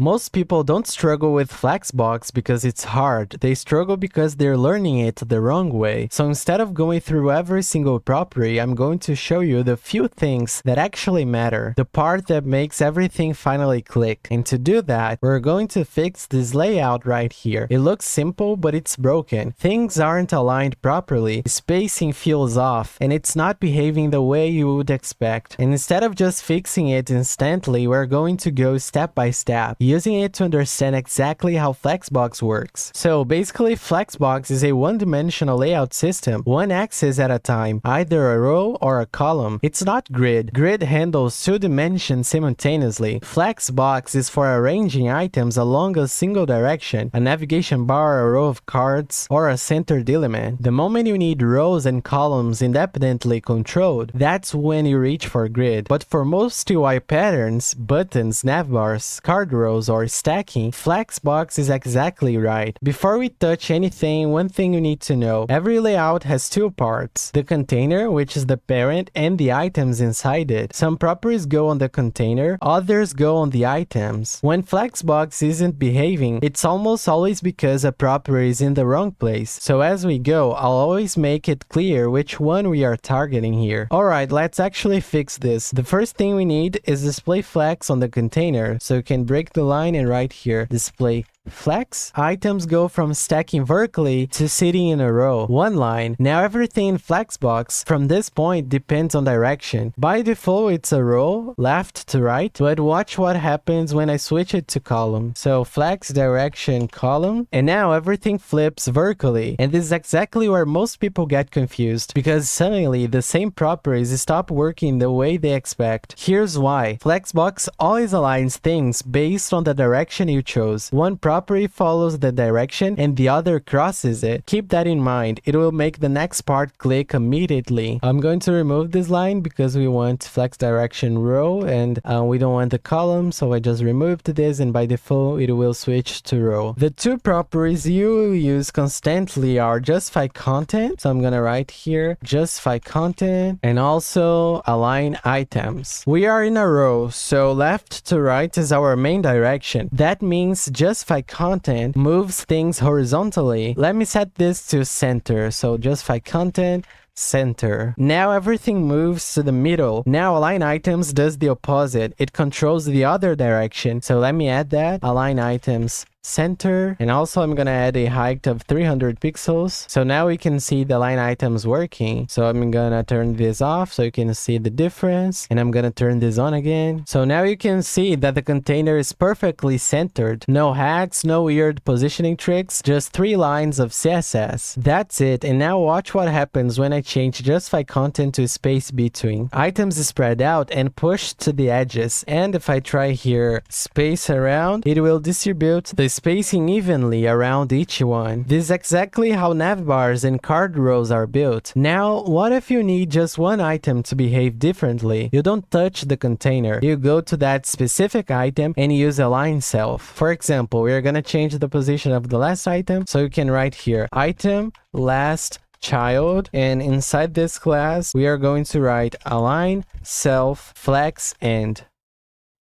Most people don't struggle with Flexbox because it's hard. They struggle because they're learning it the wrong way. So instead of going through every single property, I'm going to show you the few things that actually matter, the part that makes everything finally click. And to do that, we're going to fix this layout right here. It looks simple, but it's broken. Things aren't aligned properly, spacing feels off, and it's not behaving the way you would expect. And instead of just fixing it instantly, we're going to go step by step, using it to understand exactly how Flexbox works. So basically, Flexbox is a one-dimensional layout system, one axis at a time, either a row or a column. It's not grid. Grid handles two dimensions simultaneously. Flexbox is for arranging items along a single direction, a navigation bar, a row of cards, or a centered element. The moment you need rows and columns independently controlled, that's when you reach for grid. But for most UI patterns, buttons, navbars, card rows, or stacking, Flexbox is exactly right. Before we touch anything, one thing you need to know. Every layout has two parts. The container, which is the parent, and the items inside it. Some properties go on the container, others go on the items. When Flexbox isn't behaving, it's almost always because a property is in the wrong place. So as we go, I'll always make it clear which one we are targeting here. Alright, let's actually fix this. The first thing we need is display flex on the container, so you can break the line and write here display flex. Items go from stacking vertically to sitting in a row. One line. Now everything in Flexbox from this point depends on direction. By default it's a row, left to right, but watch what happens when I switch it to column. So flex direction column, and now everything flips vertically. And this is exactly where most people get confused, because suddenly the same properties stop working the way they expect. Here's why. Flexbox always aligns things based on the direction you chose. One property follows the direction and the other crosses it. Keep that in mind. It will make the next part click immediately. I'm going to remove this line because we want flex direction row and we don't want the column, so I just removed this and by default it will switch to row. The two properties you will use constantly are justify content, so I'm gonna write here justify content, and also align items. We are in a row, so left to right is our main direction. That means justify content moves things horizontally. Let me set this to center, so justify content center. Now everything moves to the middle. Now align items does the opposite. It controls the other direction. So let me add that. Align items center, and also I'm gonna add a height of 300 pixels, so now we can see the line items working. So I'm gonna turn this off so you can see the difference, and I'm gonna turn this on again. So now you can see that the container is perfectly centered. No hacks, no weird positioning tricks, just 3 lines of CSS. That's it. And now watch what happens when I change justify content to space between. Items is spread out and pushed to the edges, and if I try here space around, it will distribute the spacing evenly around each one. This is exactly how navbars and card rows are built. Now, what if you need just one item to behave differently? You don't touch the container. You go to that specific item and use align self. For example, we are gonna change the position of the last item, so you can write here item last child, and inside this class we are going to write align self flex end.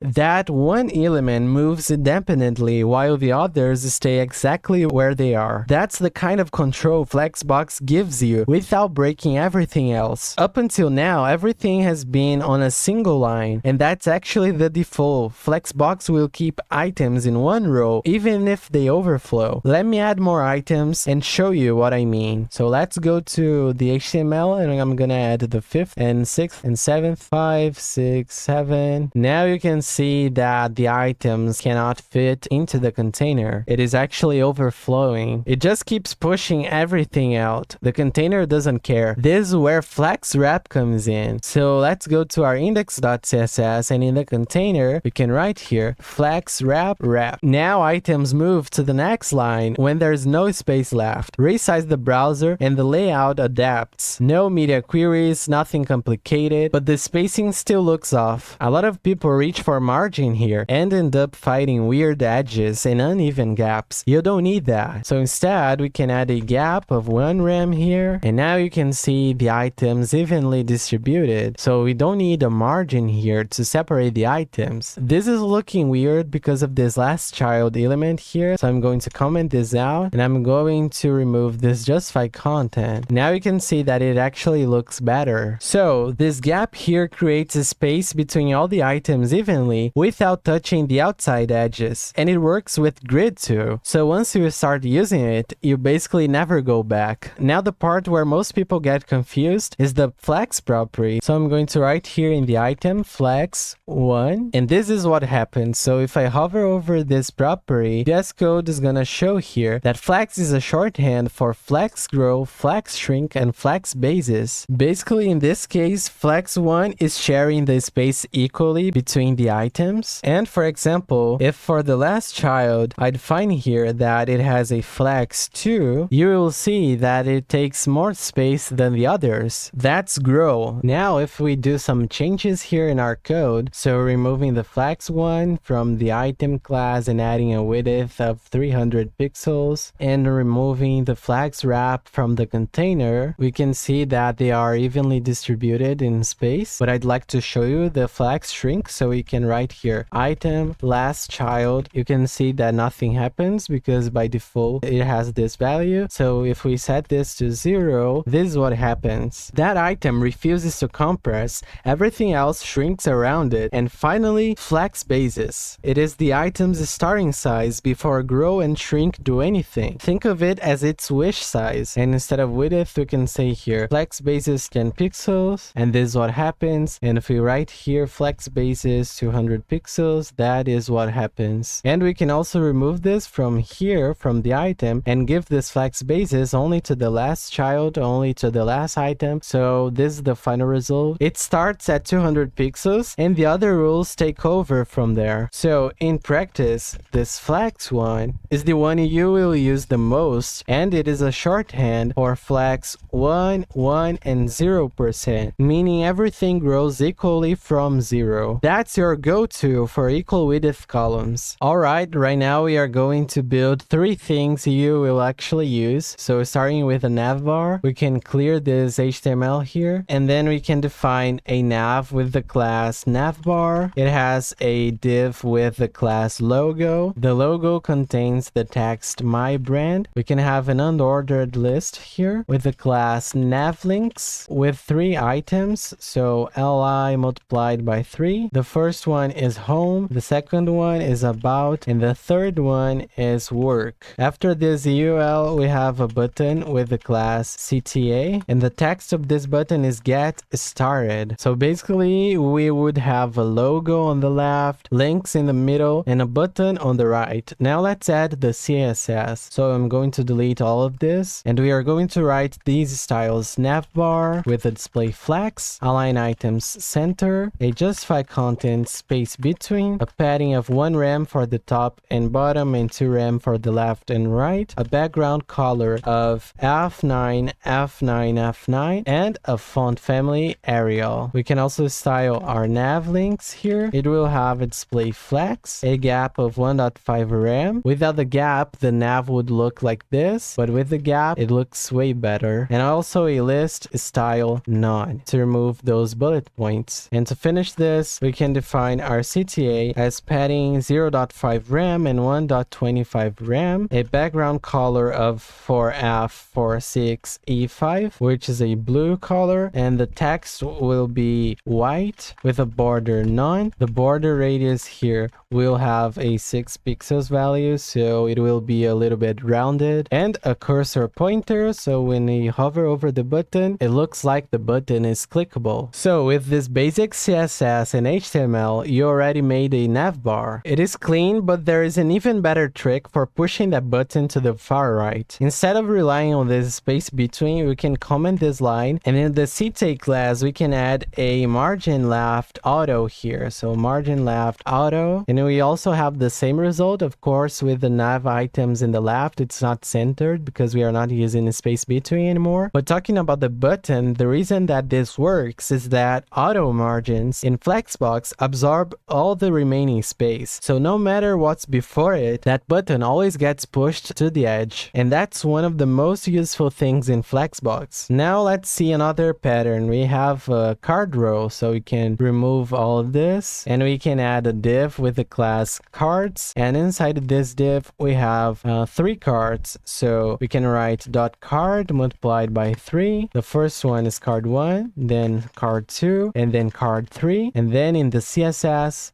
That one element moves independently while the others stay exactly where they are. That's the kind of control Flexbox gives you without breaking everything else. Up until now, everything has been on a single line, and that's actually the default. Flexbox will keep items in one row even if they overflow. Let me add more items and show you what I mean. So let's go to the HTML, and I'm gonna add the 5th and 6th and 7th, 5, 6, 7. Now you can see that the items cannot fit into the container. It is actually overflowing. It just keeps pushing everything out. The container doesn't care. This is where flex wrap comes in. So let's go to our index.css, and in the container we can write here flex wrap wrap. Now items move to the next line when there's no space left. Resize the browser and the layout adapts. No media queries, nothing complicated, but the spacing still looks off. A lot of people reach for for margin here and end up fighting weird edges and uneven gaps. You don't need that. So instead, we can add a gap of 1 rem here, and now you can see the items evenly distributed. So we don't need a margin here to separate the items. This is looking weird because of this last child element here. So I'm going to comment this out, and I'm going to remove this justify content. Now you can see that it actually looks better. So this gap here creates a space between all the items evenly without touching the outside edges, and it works with grid too. So once you start using it, you basically never go back. Now the part where most people get confused is the flex property. So I'm going to write here in the item flex 1, and this is what happens. So if I hover over this property, VS Code is gonna show here that flex is a shorthand for flex grow, flex shrink, and flex basis. Basically in this case, flex 1 is sharing the space equally between the items. And for example, if for the last child I'd find here that it has a flex 2, you will see that it takes more space than the others. That's grow. Now if we do some changes here in our code, so removing the flex 1 from the item class and adding a width of 300 pixels and removing the flex wrap from the container, we can see that they are evenly distributed in space. But I'd like to show you the flex shrink, so we can write here item last child. You can see that nothing happens because by default it has this value. So if we set this to 0, this is what happens. That item refuses to compress, everything else shrinks around it. And finally, flex basis. It is the item's starting size before grow and shrink do anything. Think of it as its wish size, and instead of width we can say here flex basis 10 pixels, and this is what happens. And if we write here flex basis 200 pixels, that is what happens. And we can also remove this from here from the item and give this flex basis only to the last child, only to the last item. So this is the final result. It starts at 200 pixels and the other rules take over from there. So in practice, this flex 1 is the one you will use the most, and it is a shorthand for flex 1, 1, and 0%, meaning everything grows equally from 0. That's your go-to for equal width columns. Alright, right now we are going to build 3 things you will actually use. So starting with a navbar, we can clear this HTML here, and then we can define a nav with the class navbar. It has a div with the class logo. The logo contains the text my brand. We can have an unordered list here with the class navlinks with 3 items, so li multiplied by 3. The first one is home, the second one is about, and the third one is work. After this UL, we have a button with the class CTA, and the text of this button is get started. So basically we would have a logo on the left, links in the middle, and a button on the right. Now let's add the CSS. So I'm going to delete all of this, and we are going to write these styles: navbar with a display flex, align items center, a justify content space between, a padding of 1 rem for the top and bottom and 2 rem for the left and right, a background color of F9, F9, F9, and a font family Arial. We can also style our nav links here. It will have a display flex, a gap of 1.5 rem. Without the gap, the nav would look like this, but with the gap, it looks way better. And also a list style none to remove those bullet points. And to finish this, we can define our CTA as padding 0.5 rem and 1.25 rem, a background color of 4F46E5, which is a blue color, and the text will be white with a border none. The border radius here will have a 6 pixels value, so it will be a little bit rounded, and a cursor pointer, so when you hover over the button, it looks like the button is clickable. So with this basic CSS and HTML, you already made a navbar. It is clean, but there is an even better trick for pushing that button to the far right. Instead of relying on this space between, we can comment this line, and in the CTA class, we can add a margin left auto here. So margin left auto, and we also have the same result, of course, with the nav items in the left. It's not centered because we are not using a space between anymore. But talking about the button, the reason that this works is that auto margins in Flexbox absorb absorb all the remaining space. So no matter what's before it, that button always gets pushed to the edge. And that's one of the most useful things in Flexbox. Now let's see another pattern. We have a card row, so we can remove all of this, and we can add a div with the class cards, and inside this div we have 3 cards. So we can write dot card multiplied by 3. The first one is card 1, then card 2, and then card 3. And then in the CSS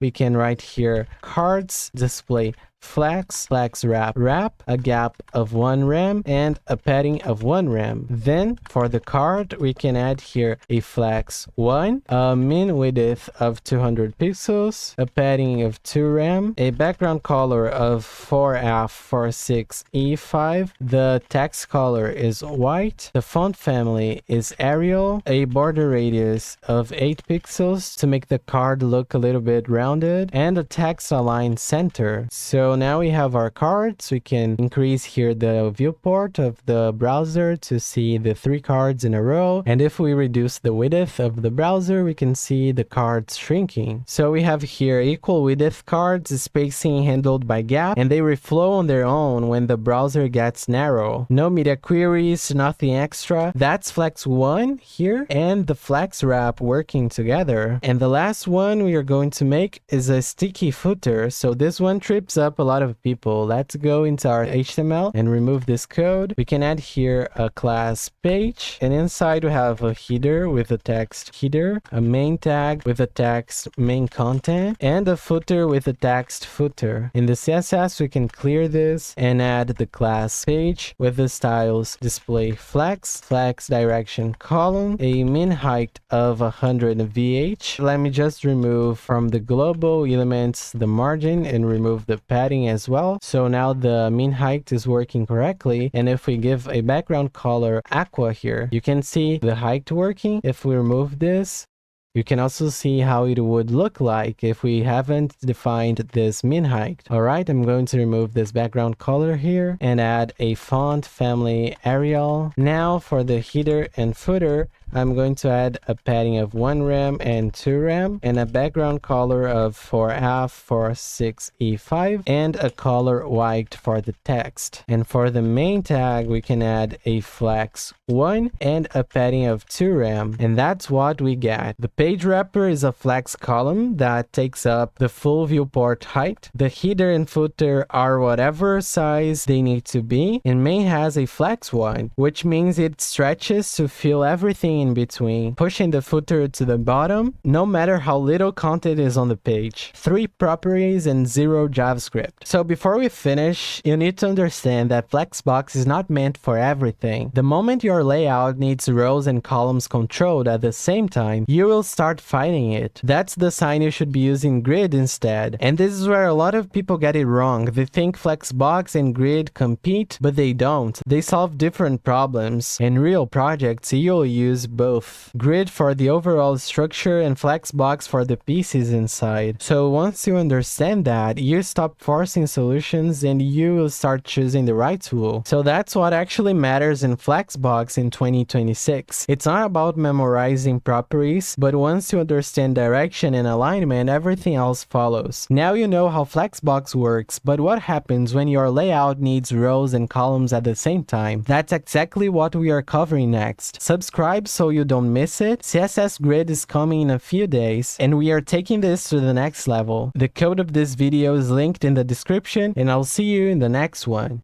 we can write here cards display flex wrap, a gap of 1 rem and a padding of 1 rem. Then for the card we can add here a flex 1, a min width of 200 pixels, a padding of 2 rem, a background color of 4F46E5, the text color is white, the font family is Arial, a border radius of 8 pixels to make the card look a little bit rounded, and a text align center. So now we have our cards. We can increase here the viewport of the browser to see the 3 cards in a row. And if we reduce the width of the browser, we can see the cards shrinking. So we have here equal width cards, spacing handled by gap, and they reflow on their own when the browser gets narrow. No media queries, nothing extra. That's Flex 1 here, and the Flex wrap working together. And the last one we are going to make is a sticky footer. So this one trips up a lot of people. Let's go into our HTML and remove this code. We can add here a class page, and inside we have a header with a text header, a main tag with a text main content, and a footer with a text footer. In the CSS we can clear this and add the class page with the styles display flex direction column, a min height of 100 VH. Let me just remove from the global elements the margin and remove the padding as well. So now the min height is working correctly, and if we give a background color aqua here, you can see the height working. If we remove this, you can also see how it would look like if we haven't defined this min height. Alright, I'm going to remove this background color here and add a font family Arial. Now for the header and footer, I'm going to add a padding of 1 rem and 2 rem, and a background color of 4F46E5, and a color white for the text. And for the main tag, we can add a flex 1 and a padding of 2 rem, and that's what we get. The page wrapper is a flex column that takes up the full viewport height. The header and footer are whatever size they need to be, and main has a flex 1, which means it stretches to fill everything in between, pushing the footer to the bottom, no matter how little content is on the page. 3 properties and 0 JavaScript. So before we finish, you need to understand that Flexbox is not meant for everything. The moment your layout needs rows and columns controlled at the same time, you will start fighting it. That's the sign you should be using Grid instead. And this is where a lot of people get it wrong. They think Flexbox and Grid compete, but they don't. They solve different problems. In real projects, you'll use both. Grid for the overall structure and Flexbox for the pieces inside. So once you understand that, you stop forcing solutions and you will start choosing the right tool. So that's what actually matters in Flexbox in 2026. It's not about memorizing properties, but once you understand direction and alignment, everything else follows. Now you know how Flexbox works, but what happens when your layout needs rows and columns at the same time? That's exactly what we are covering next. Subscribe so you don't miss it. CSS Grid is coming in a few days, and we are taking this to the next level. The code of this video is linked in the description, and I'll see you in the next one.